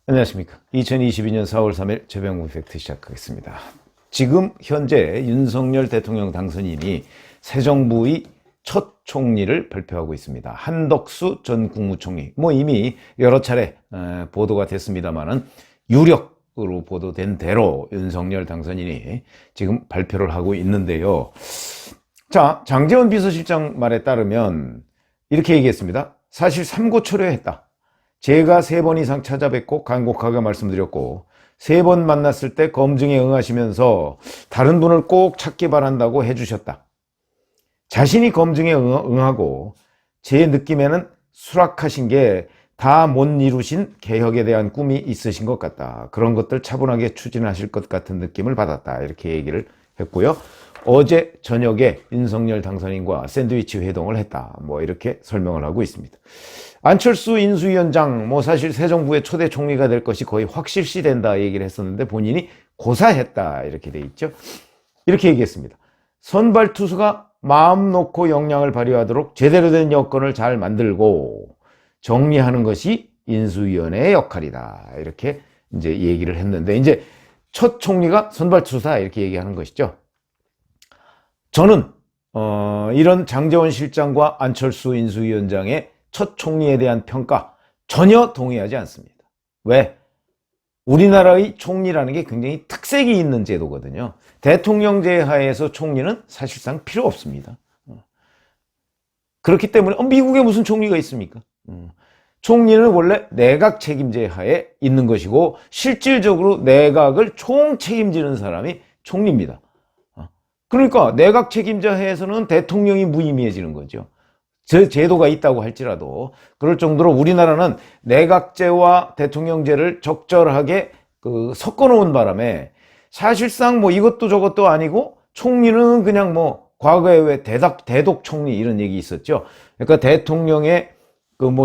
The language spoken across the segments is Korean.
안녕하십니까. 2022년 4월 3일 최병무 팩트 시작하겠습니다. 지금 현재 윤석열 대통령 당선인이 새 정부의 첫 총리를 발표하고 있습니다. 한덕수 전 국무총리. 이미 여러 차례 보도가 됐습니다만은 유력으로 보도된 대로 윤석열 당선인이 지금 발표를 하고 있는데요. 자, 장제원 비서실장 말에 따르면 이렇게 얘기했습니다. 사실 삼고초려했다. 제가 3번 이상 찾아뵙고 간곡하게 말씀드렸고 3번 만났을 때 검증에 응하시면서 다른 분을 꼭 찾기 바란다고 해주셨다. 자신이 검증에 응하고 제 느낌에는 수락하신 게 다 못 이루신 개혁에 대한 꿈이 있으신 것 같다. 그런 것들 차분하게 추진하실 것 같은 느낌을 받았다. 이렇게 얘기를 했고요. 어제 저녁에 윤석열 당선인과 샌드위치 회동을 했다. 이렇게 설명을 하고 있습니다. 안철수 인수위원장, 사실 새 정부의 초대 총리가 될 것이 거의 확실시된다 얘기를 했었는데 본인이 고사했다. 이렇게 돼 있죠. 이렇게 얘기했습니다. 선발 투수가 마음 놓고 역량을 발휘하도록 제대로 된 여건을 잘 만들고 정리하는 것이 인수위원회의 역할이다. 이렇게 이제 얘기를 했는데 이제 첫 총리가 선발 투수다. 이렇게 얘기하는 것이죠. 저는 이런 장제원 실장과 안철수 인수위원장의 첫 총리에 대한 평가 전혀 동의하지 않습니다. 왜? 우리나라의 총리라는 게 굉장히 특색이 있는 제도거든요. 대통령제 하에서 총리는 사실상 필요 없습니다. 그렇기 때문에 미국에 무슨 총리가 있습니까? 총리는 원래 내각 책임제 하에 있는 것이고 실질적으로 내각을 총 책임지는 사람이 총리입니다. 그러니까 내각 책임자 하에서는 대통령이 무의미해지는 거죠. 저 제도가 있다고 할지라도 그럴 정도로 우리나라는 내각제와 대통령제를 적절하게 섞어 놓은 바람에 사실상 이것도 저것도 아니고 총리는 그냥 과거에 왜 대독 총리 이런 얘기 있었죠. 그러니까 대통령의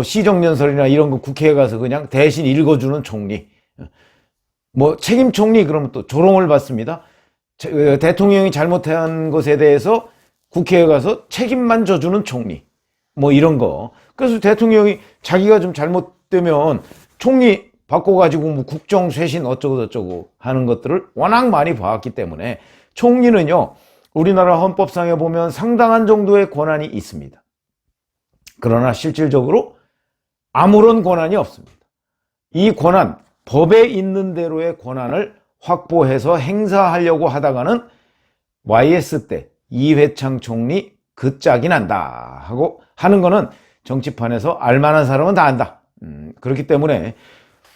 시정연설이나 이런 거 국회에 가서 그냥 대신 읽어주는 총리. 책임 총리 그러면 또 조롱을 받습니다. 대통령이 잘못한 것에 대해서 국회에 가서 책임만 져주는 총리. 이런 거. 그래서 대통령이 자기가 좀 잘못되면 총리 바꿔가지고 국정 쇄신 어쩌고 하는 것들을 워낙 많이 봐왔기 때문에 총리는요, 우리나라 헌법상에 보면 상당한 정도의 권한이 있습니다. 그러나 실질적으로 아무런 권한이 없습니다. 이 권한, 법에 있는 대로의 권한을 확보해서 행사하려고 하다가는 YS 때 이회창 총리 그 짝이 난다 하고 하는 거는 정치판에서 알만한 사람은 다 안다. 그렇기 때문에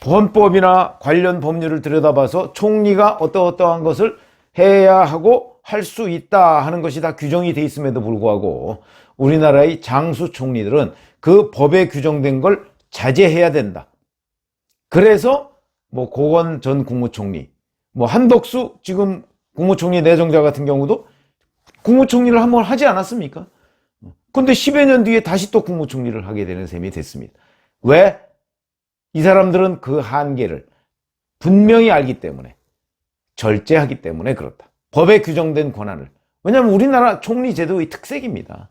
헌법이나 관련 법률을 들여다봐서 총리가 어떠한 것을 해야 하고 할 수 있다 하는 것이 다 규정이 돼 있음에도 불구하고 우리나라의 장수 총리들은 그 법에 규정된 걸 자제해야 된다. 그래서 고건 전 국무총리, 한덕수 지금 국무총리 내정자 같은 경우도 국무총리를 한번 하지 않았습니까? 근데 10여 년 뒤에 다시 또 국무총리를 하게 되는 셈이 됐습니다. 왜? 이 사람들은 그 한계를 분명히 알기 때문에, 절제하기 때문에 그렇다. 법에 규정된 권한을. 왜냐하면 우리나라 총리 제도의 특색입니다.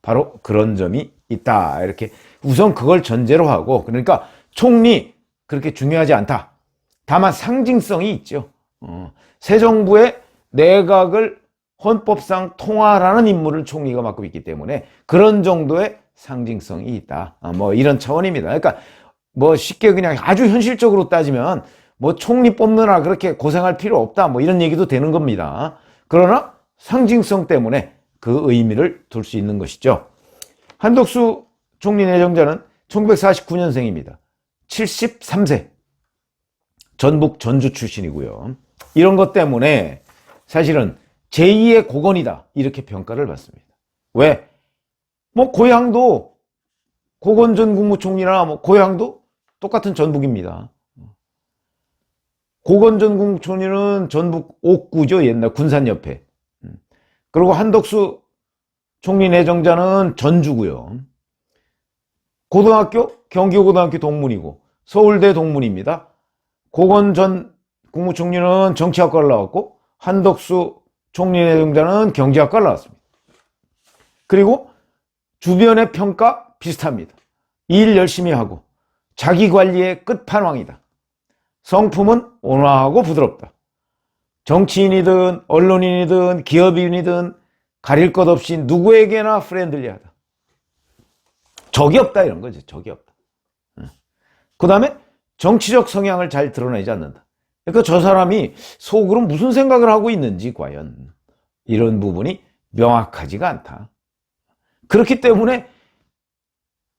바로 그런 점이 있다. 이렇게 우선 그걸 전제로 하고, 그러니까 총리 그렇게 중요하지 않다. 다만 상징성이 있죠. 새 정부의 내각을 헌법상 통할하는 임무를 총리가 맡고 있기 때문에 그런 정도의 상징성이 있다. 이런 차원입니다. 그러니까 쉽게 그냥 아주 현실적으로 따지면 총리 뽑느라 그렇게 고생할 필요 없다. 이런 얘기도 되는 겁니다. 그러나 상징성 때문에 그 의미를 둘 수 있는 것이죠. 한덕수 총리 내정자는 1949년생입니다. 73세. 전북 전주 출신이고요. 이런 것 때문에 사실은 제2의 고건이다. 이렇게 평가를 받습니다. 왜? 고향도 고건 전 국무총리나 고향도 똑같은 전북입니다. 고건 전 국무총리는 전북 옥구죠. 옛날 군산 옆에. 그리고 한덕수 총리 내정자는 전주고요. 고등학교 경기고등학교 동문이고 서울대 동문입니다. 고건 전 국무총리는 정치학과를 나왔고 한덕수 총리 내정자는 경제학과를 나왔습니다. 그리고 주변의 평가 비슷합니다. 일 열심히 하고 자기 관리의 끝판왕이다. 성품은 온화하고 부드럽다. 정치인이든 언론인이든 기업인이든 가릴 것 없이 누구에게나 프렌들리하다. 적이 없다 이런 거죠. 적이 없다. 그 다음에 정치적 성향을 잘 드러내지 않는다. 그러니까 저 사람이 속으로 무슨 생각을 하고 있는지 과연 이런 부분이 명확하지가 않다. 그렇기 때문에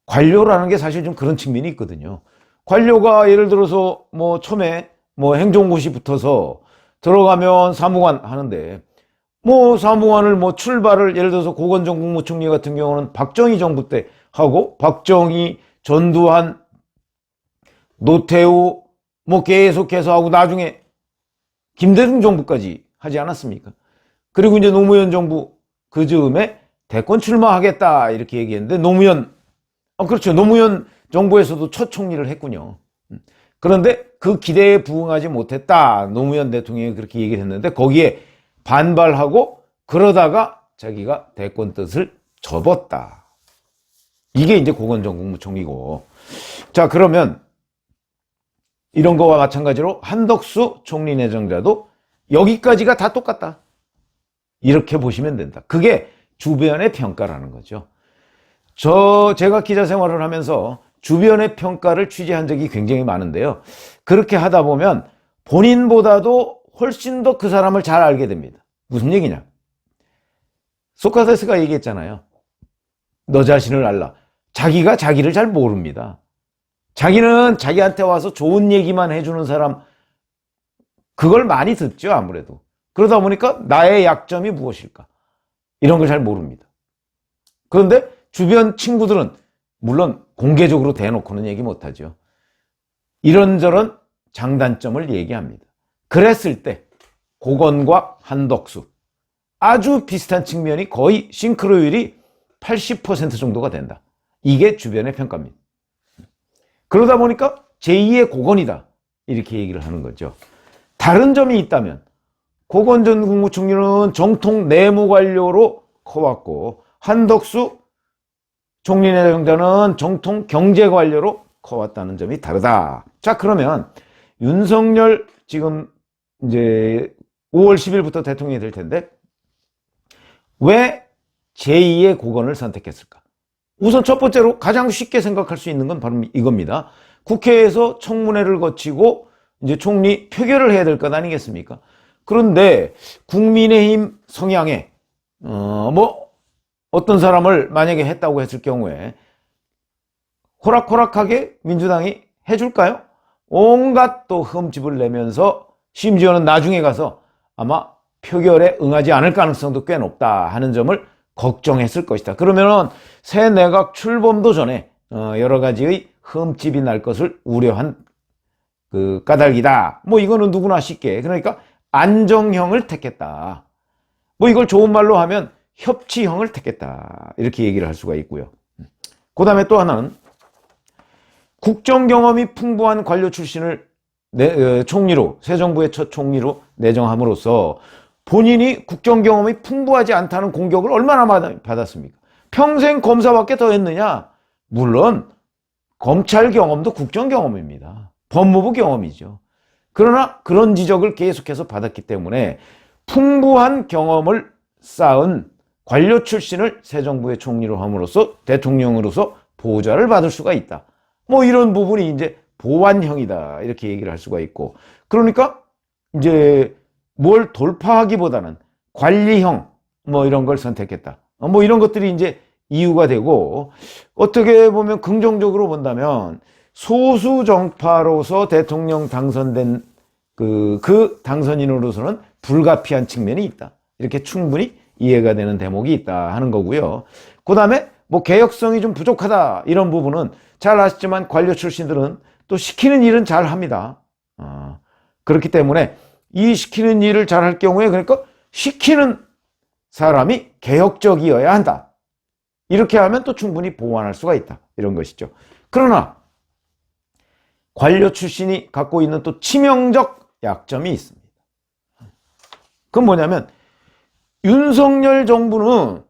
관료라는 게 사실 좀 그런 측면이 있거든요. 관료가 예를 들어서 뭐 처음에 뭐 행정고시 붙어서 들어가면 사무관 하는데 뭐 사무관을 뭐 출발을 예를 들어서 고건정 국무총리 같은 경우는 박정희 정부 때 하고 박정희, 전두환, 노태우 뭐 계속해서 하고 나중에 김대중 정부까지 하지 않았습니까? 그리고 이제 노무현 정부 그 즈음에 대권 출마하겠다 이렇게 얘기했는데 노무현 그렇죠. 노무현 정부에서도 첫 총리를 했군요. 그런데 그 기대에 부응하지 못했다. 노무현 대통령이 그렇게 얘기를 했는데 거기에 반발하고 그러다가 자기가 대권 뜻을 접었다. 이게 이제 고건정 국무총리고. 자, 그러면 이런 거와 마찬가지로 한덕수 총리 내정자도 여기까지가 다 똑같다. 이렇게 보시면 된다. 그게 주변의 평가라는 거죠. 제가 기자 생활을 하면서 주변의 평가를 취재한 적이 굉장히 많은데요. 그렇게 하다 보면 본인보다도 훨씬 더 그 사람을 잘 알게 됩니다. 무슨 얘기냐? 소크라테스가 얘기했잖아요. 너 자신을 알라. 자기가 자기를 잘 모릅니다. 자기는 자기한테 와서 좋은 얘기만 해주는 사람, 그걸 많이 듣죠, 아무래도. 그러다 보니까 나의 약점이 무엇일까? 이런 걸 잘 모릅니다. 그런데 주변 친구들은 물론 공개적으로 대놓고는 얘기 못하죠. 이런저런 장단점을 얘기합니다. 그랬을 때 고건과 한덕수 아주 비슷한 측면이 거의 싱크로율이 80% 정도가 된다. 이게 주변의 평가입니다. 그러다 보니까 제2의 고건이다 이렇게 얘기를 하는 거죠. 다른 점이 있다면 고건 전 국무총리는 정통 내무관료로 커왔고 한덕수 총리 내정자는 정통 경제관료로 커왔다는 점이 다르다. 자, 그러면 윤석열 지금 이제 5월 10일부터 대통령이 될 텐데 왜 제2의 고건을 선택했을까? 우선 첫 번째로 가장 쉽게 생각할 수 있는 건 바로 이겁니다. 국회에서 청문회를 거치고 이제 총리 표결을 해야 될 것 아니겠습니까? 그런데 국민의힘 성향에 어떤 사람을 만약에 했다고 했을 경우에 호락호락하게 민주당이 해줄까요? 온갖 또 흠집을 내면서 심지어는 나중에 가서 아마 표결에 응하지 않을 가능성도 꽤 높다 하는 점을 걱정했을 것이다. 그러면은 새 내각 출범도 전에 여러 가지의 흠집이 날 것을 우려한 그 까닭이다. 뭐 이거는 누구나 쉽게, 그러니까 안정형을 택했다. 뭐 이걸 좋은 말로 하면 협치형을 택했다. 이렇게 얘기를 할 수가 있고요. 그 다음에 또 하나는 국정 경험이 풍부한 관료 출신을 총리로, 새 정부의 첫 총리로 내정함으로써 본인이 국정 경험이 풍부하지 않다는 공격을 얼마나 받았습니까? 평생 검사밖에 더 했느냐? 물론 검찰 경험도 국정 경험입니다. 법무부 경험이죠. 그러나 그런 지적을 계속해서 받았기 때문에 풍부한 경험을 쌓은 관료 출신을 새 정부의 총리로 함으로써 대통령으로서 보좌를 받을 수가 있다. 뭐 이런 부분이 이제 보완형이다. 이렇게 얘기를 할 수가 있고. 그러니까 이제 뭘 돌파하기보다는 관리형 뭐 이런 걸 선택했다. 뭐 이런 것들이 이제 이유가 되고, 어떻게 보면 긍정적으로 본다면 소수 정파로서 대통령 당선된 그 당선인으로서는 불가피한 측면이 있다. 이렇게 충분히 이해가 되는 대목이 있다 하는 거고요. 그 다음에 뭐 개혁성이 좀 부족하다 이런 부분은 잘 아시지만 관료 출신들은 또 시키는 일은 잘 합니다. 그렇기 때문에 이 시키는 일을 잘 할 경우에, 그러니까 시키는 사람이 개혁적이어야 한다. 이렇게 하면 또 충분히 보완할 수가 있다. 이런 것이죠. 그러나 관료 출신이 갖고 있는 또 치명적 약점이 있습니다. 그건 뭐냐면 윤석열 정부는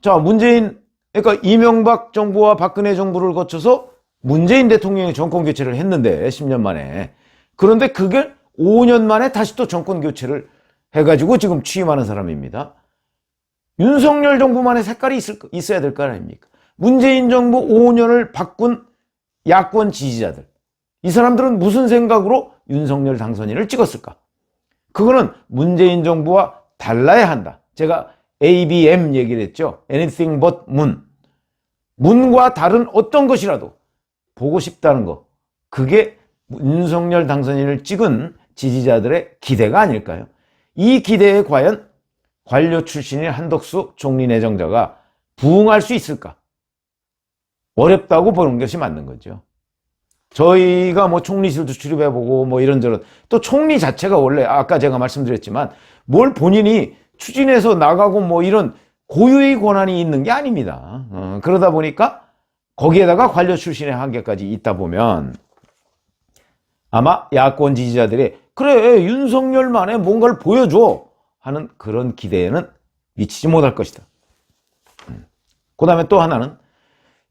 그러니까 이명박 정부와 박근혜 정부를 거쳐서 문재인 대통령이 정권 교체를 했는데 10년 만에 그런데 그게 5년 만에 다시 또 정권 교체를 해가지고 지금 취임하는 사람입니다. 윤석열 정부만의 색깔이 있어야 될 거 아닙니까? 문재인 정부 5년을 바꾼 야권 지지자들, 이 사람들은 무슨 생각으로 윤석열 당선인을 찍었을까? 그거는 문재인 정부와 달라야 한다. 제가 ABM 얘기를 했죠. Anything but 문. 문과 다른 어떤 것이라도 보고 싶다는 거. 그게 윤석열 당선인을 찍은 지지자들의 기대가 아닐까요? 이 기대에 과연 관료 출신인 한덕수 총리 내정자가 부응할 수 있을까? 어렵다고 보는 것이 맞는 거죠. 저희가 뭐 총리실도 출입해보고 뭐 이런저런, 또 총리 자체가 원래 아까 제가 말씀드렸지만 뭘 본인이 추진해서 나가고 뭐 이런 고유의 권한이 있는 게 아닙니다. 그러다 보니까 거기에다가 관료 출신의 한계까지 있다 보면 아마 야권 지지자들이 그래 윤석열만의 뭔가를 보여줘 하는 그런 기대에는 미치지 못할 것이다. 그 다음에 또 하나는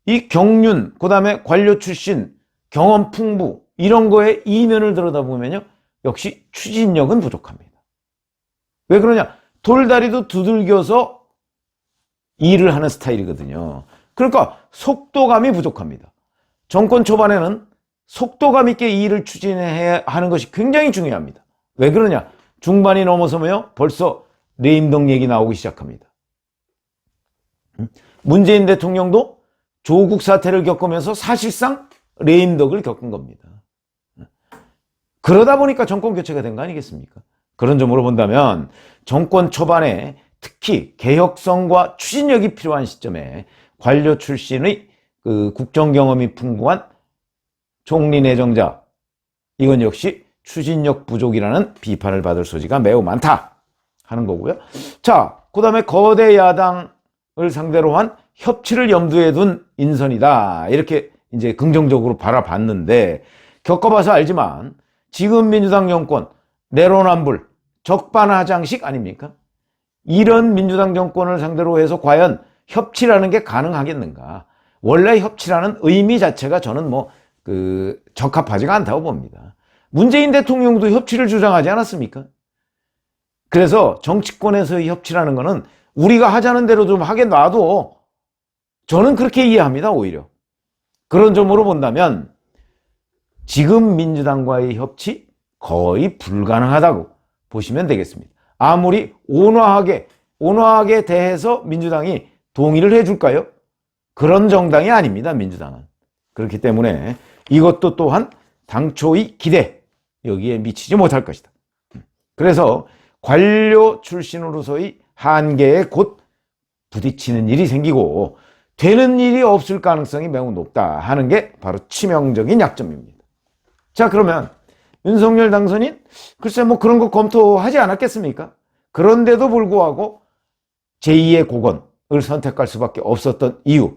이 경륜, 그 다음에 관료 출신, 경험 풍부 이런 거에 이면을 들여다보면요, 역시 추진력은 부족합니다. 왜 그러냐? 돌다리도 두들겨서 일을 하는 스타일이거든요. 그러니까 속도감이 부족합니다. 정권 초반에는 속도감 있게 일을 추진해야 하는 것이 굉장히 중요합니다. 왜 그러냐? 중반이 넘어서면 벌써 레임덕 얘기 나오기 시작합니다. 문재인 대통령도 조국 사태를 겪으면서 사실상 레임덕을 겪은 겁니다. 그러다 보니까 정권 교체가 된 거 아니겠습니까? 그런 점으로 본다면 정권 초반에 특히 개혁성과 추진력이 필요한 시점에 관료 출신의 그 국정 경험이 풍부한 총리 내정자, 이건 역시 추진력 부족이라는 비판을 받을 소지가 매우 많다 하는 거고요. 자, 그 다음에 거대 야당을 상대로 한 협치를 염두에 둔 인선이다, 이렇게 이제 긍정적으로 바라봤는데, 겪어봐서 알지만 지금 민주당 정권 내로남불 적반하장식 아닙니까? 이런 민주당 정권을 상대로 해서 과연 협치라는 게 가능하겠는가? 원래 협치라는 의미 자체가 저는 적합하지가 않다고 봅니다. 문재인 대통령도 협치를 주장하지 않았습니까? 그래서 정치권에서의 협치라는 거는 우리가 하자는 대로 좀 하게 놔도 저는 그렇게 이해합니다, 오히려. 그런 점으로 본다면 지금 민주당과의 협치 거의 불가능하다고 보시면 되겠습니다. 아무리 온화하게 대해서 민주당이 동의를 해줄까요? 그런 정당이 아닙니다, 민주당은. 그렇기 때문에 이것도 또한 당초의 기대, 여기에 미치지 못할 것이다. 그래서 관료 출신으로서의 한계에 곧 부딪히는 일이 생기고 되는 일이 없을 가능성이 매우 높다 하는 게 바로 치명적인 약점입니다. 자, 그러면 윤석열 당선인 글쎄 그런 거 검토하지 않았겠습니까? 그런데도 불구하고 제2의 고건을 선택할 수밖에 없었던 이유,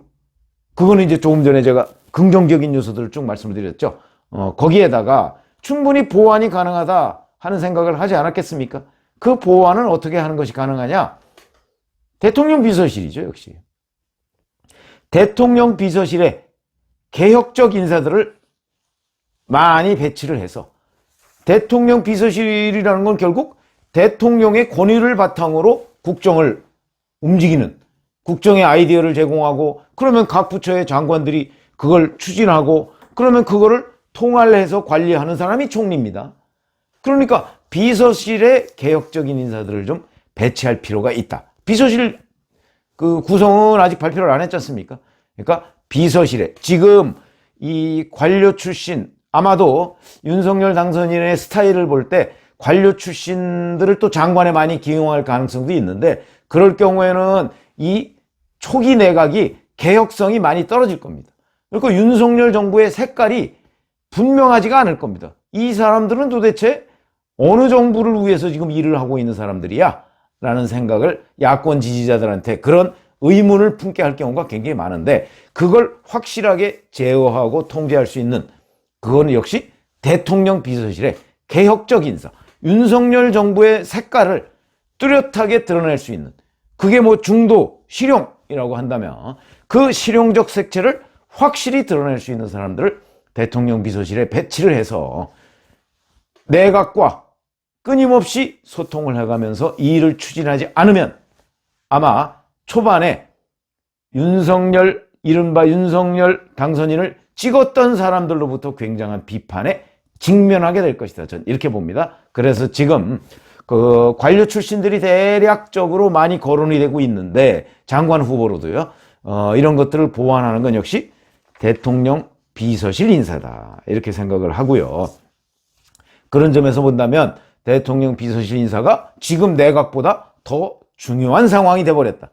그거는 이제 조금 전에 제가 긍정적인 요소들을 쭉 말씀을 드렸죠. 거기에다가 충분히 보완이 가능하다 하는 생각을 하지 않았겠습니까? 그 보완은 어떻게 하는 것이 가능하냐? 대통령 비서실이죠, 역시. 대통령 비서실에 개혁적 인사들을 많이 배치를 해서, 대통령 비서실이라는 건 결국 대통령의 권위를 바탕으로 국정을 움직이는, 국정의 아이디어를 제공하고, 그러면 각 부처의 장관들이 그걸 추진하고, 그러면 그거를 통할해서 관리하는 사람이 총리입니다. 그러니까 비서실에 개혁적인 인사들을 좀 배치할 필요가 있다. 비서실 그 구성은 아직 발표를 안 했지 않습니까? 그러니까 비서실에 지금 이 관료 출신, 아마도 윤석열 당선인의 스타일을 볼 때 관료 출신들을 또 장관에 많이 기용할 가능성도 있는데, 그럴 경우에는 이 초기 내각이 개혁성이 많이 떨어질 겁니다. 그러니까 윤석열 정부의 색깔이 분명하지가 않을 겁니다. 이 사람들은 도대체 어느 정부를 위해서 지금 일을 하고 있는 사람들이야? 라는 생각을 야권 지지자들한테 그런 의문을 품게 할 경우가 굉장히 많은데, 그걸 확실하게 제어하고 통제할 수 있는, 그거는 역시 대통령 비서실의 개혁적 인사, 윤석열 정부의 색깔을 뚜렷하게 드러낼 수 있는, 그게 중도, 실용이라고 한다면 그 실용적 색채를 확실히 드러낼 수 있는 사람들을 대통령 비서실에 배치를 해서 내각과 끊임없이 소통을 해가면서 이 일을 추진하지 않으면 아마 초반에 이른바 윤석열 당선인을 찍었던 사람들로부터 굉장한 비판에 직면하게 될 것이다. 전 이렇게 봅니다. 그래서 지금 그 관료 출신들이 대략적으로 많이 거론이 되고 있는데 장관 후보로도요. 이런 것들을 보완하는 건 역시 대통령 비서실 인사다. 이렇게 생각을 하고요. 그런 점에서 본다면 대통령 비서실 인사가 지금 내각보다 더 중요한 상황이 돼버렸다.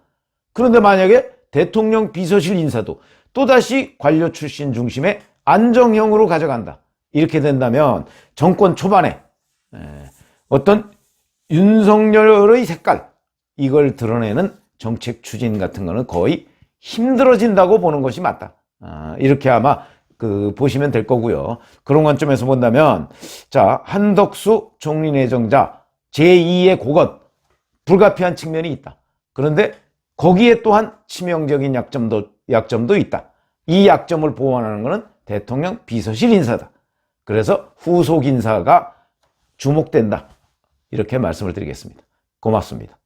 그런데 만약에 대통령 비서실 인사도 또다시 관료 출신 중심의 안정형으로 가져간다. 이렇게 된다면 정권 초반에 어떤 윤석열의 색깔, 이걸 드러내는 정책 추진 같은 거는 거의 힘들어진다고 보는 것이 맞다. 이렇게 아마 보시면 될 거고요. 그런 관점에서 본다면, 자, 한덕수 총리 내정자 제2의 고건, 불가피한 측면이 있다. 그런데 거기에 또한 치명적인 약점도 있다. 이 약점을 보완하는 것은 대통령 비서실 인사다. 그래서 후속 인사가 주목된다. 이렇게 말씀을 드리겠습니다. 고맙습니다.